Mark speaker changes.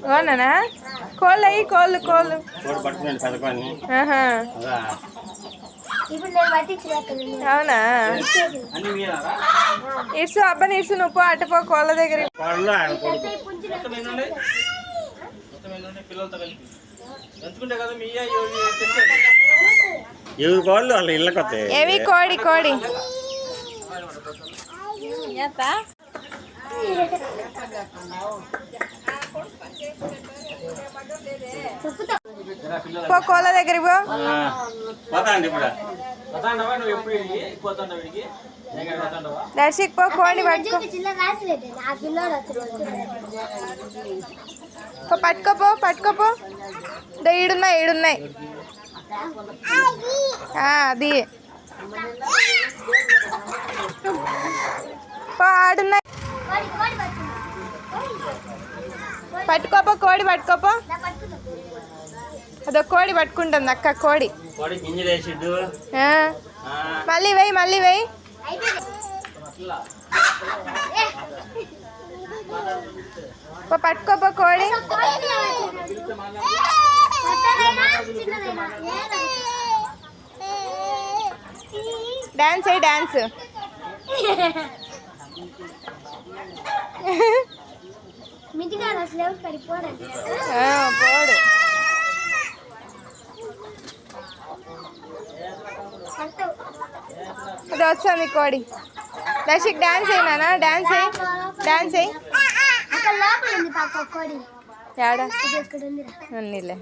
Speaker 1: అవునా కోళ్ళు అయ్యి కోళ్ళు కోళ్ళు అవునా ఇడ్సు అబ్బాని ఇడ్సు నువ్వు అటుపో కోళ్ళ దగ్గర ఏవి కోడి కోడి పో కోళ్ళ దగ్గరికి దర్శక్ పో కోడి పట్టుకోపో పట్టుకోపో ఈడున్నాయి ఈడున్నాయి అది ఆడున్నాయి పట్టుకోపో కోడి పట్టుకోపో అదో కోడి పట్టుకుంటుంది అక్క కోడి మళ్ళీ వేయి మళ్ళీ వేయి పట్టుకోపో కోడి డాన్స్ అయ్యి డాన్స్ పోడు అది వస్తుంది కోడి దర్శక్ డాన్స్ అయినా డాన్స్ అయ్యి డాన్స్ అయ్యి ఏడా ఉన్నీలే